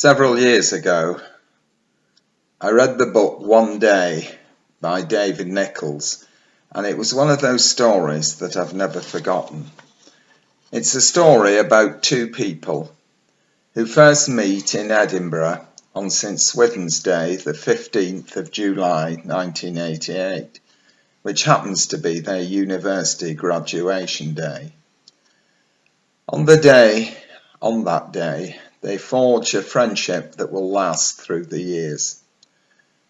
Several years ago, I read the book One Day by David Nichols, and it was one of those stories that I've never forgotten. It's a story about two people who first meet in Edinburgh on St Swithin's Day, the 15th of July 1988, which happens to be their university graduation day. On that day, they forge a friendship that will last through the years.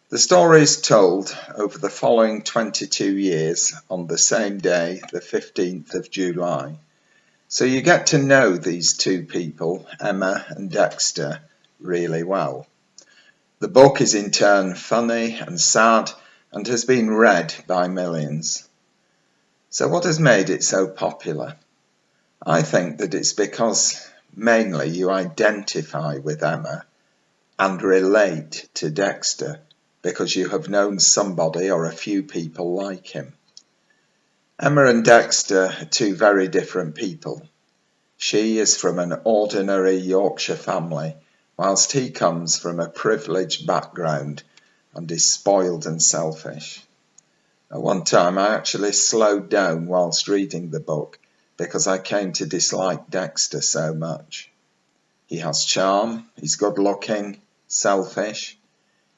The story is told over the following 22 years on the same day, the 15th of July. So you get to know these two people, Emma and Dexter, really well. The book is in turn funny and sad and has been read by millions. So what has made it so popular? I think that it's because mainly you identify with Emma and relate to Dexter because you have known somebody or a few people like him. Emma and Dexter are two very different people. She is from an ordinary Yorkshire family, whilst he comes from a privileged background and is spoiled and selfish. At one time I actually slowed down whilst reading the book because I came to dislike Dexter so much. He has charm, he's good looking, selfish.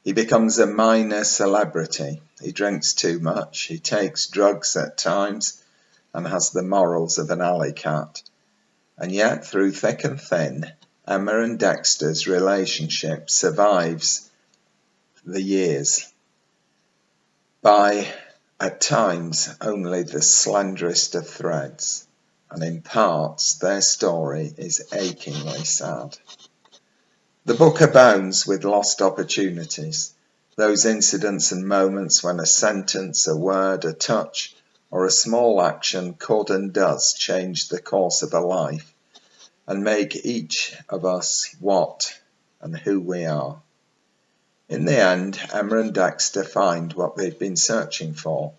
He becomes a minor celebrity. He drinks too much, he takes drugs at times, and has the morals of an alley cat. And yet, through thick and thin, Emma and Dexter's relationship survives the years by, at times, only the slenderest of threads. And in parts, their story is achingly sad. The book abounds with lost opportunities, those incidents and moments when a sentence, a word, a touch, or a small action could and does change the course of a life and make each of us what and who we are. In the end, Emma and Dexter find what they've been searching for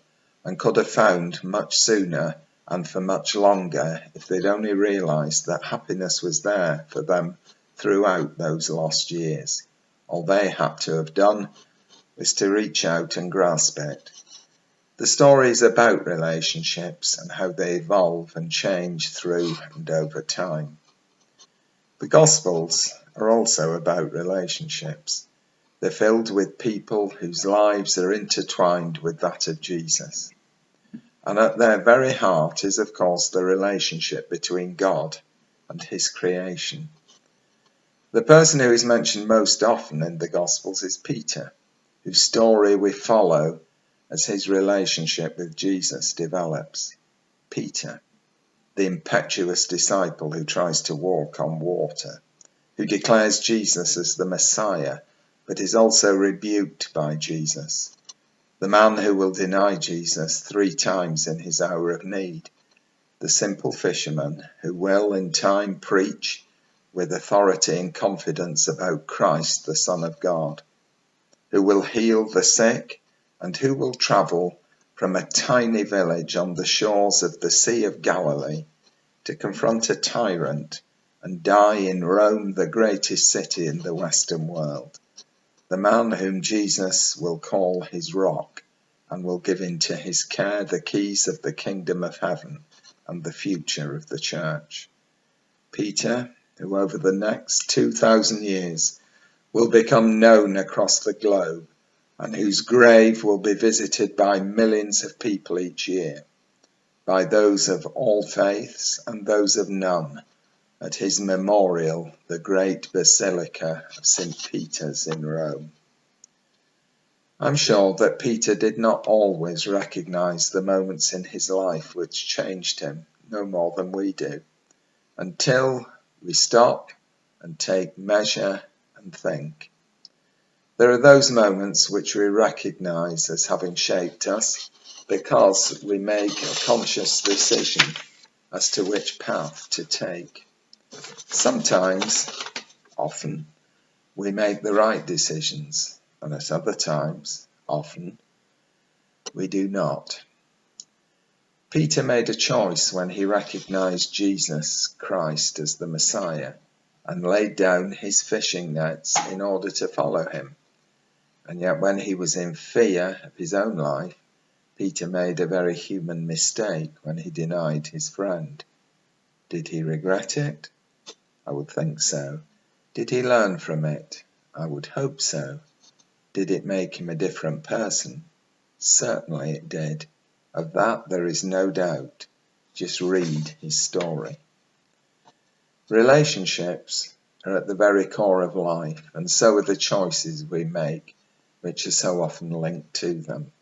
and could have found much sooner and for much longer if they'd only realised that happiness was there for them throughout those lost years. All they had to have done was to reach out and grasp it. The story is about relationships and how they evolve and change through and over time. The Gospels are also about relationships. They're filled with people whose lives are intertwined with that of Jesus. And at their very heart is, of course, the relationship between God and his creation. The person who is mentioned most often in the Gospels is Peter, whose story we follow as his relationship with Jesus develops. Peter, the impetuous disciple who tries to walk on water, who declares Jesus as the Messiah, but is also rebuked by Jesus. The man who will deny Jesus 3 times in his hour of need. The simple fisherman who will in time preach with authority and confidence about Christ, the Son of God, who will heal the sick and who will travel from a tiny village on the shores of the Sea of Galilee to confront a tyrant and die in Rome, the greatest city in the Western world. The man whom Jesus will call his rock and will give into his care the keys of the kingdom of heaven and the future of the church. Peter, who over the next 2,000 years will become known across the globe and whose grave will be visited by millions of people each year, by those of all faiths and those of none, at his memorial, the great Basilica of St. Peter's in Rome. I'm sure that Peter did not always recognize the moments in his life which changed him, no more than we do, until we stop and take measure and think. There are those moments which we recognize as having shaped us because we make a conscious decision as to which path to take. Sometimes, often, we make the right decisions, and at other times, often, we do not. Peter made a choice when he recognized Jesus Christ as the Messiah. and laid down his fishing nets in order to follow him. And yet when he was in fear of his own life, Peter made a very human mistake when he denied his friend. Did he regret it? I would think so. Did he learn from it? I would hope so. Did it make him a different person? Certainly it did. Of that there is no doubt. Just read his story. Relationships are at the very core of life, and so are the choices we make, which are so often linked to them.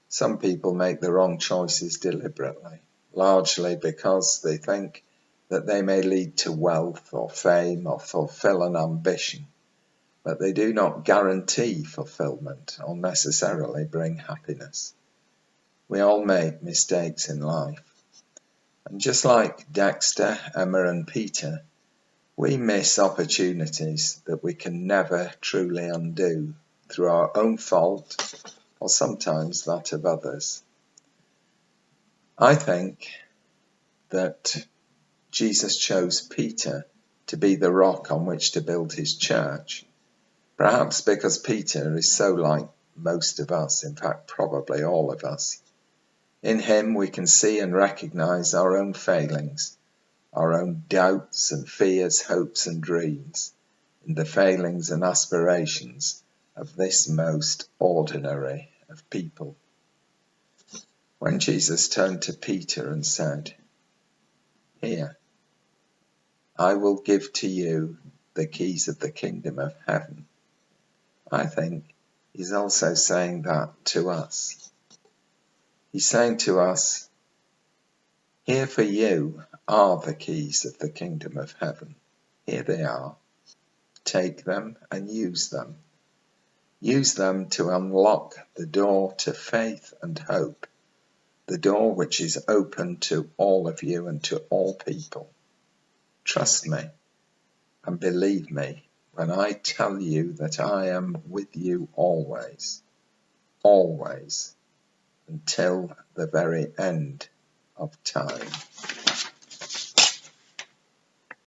Some people make the wrong choices deliberately, largely because they think that they may lead to wealth or fame or fulfill an ambition, but they do not guarantee fulfillment or necessarily bring happiness. We all make mistakes in life. And just like Dexter, Emma and Peter, we miss opportunities that we can never truly undo through our own fault or sometimes that of others. I think that Jesus chose Peter to be the rock on which to build his church, perhaps because Peter is so like most of us, in fact probably all of us. In him we can see and recognize our own failings, our own doubts and fears, hopes and dreams, in the failings and aspirations of this most ordinary of people. When Jesus turned to Peter and said, "Here, I will give to you the keys of the kingdom of heaven," I think he's also saying that to us. He's saying to us, here for you are the keys of the kingdom of heaven. Here they are. Take them and use them. Use them to unlock the door to faith and hope, the door which is open to all of you and to all people. Trust me and believe me when I tell you that I am with you always, always, until the very end of time.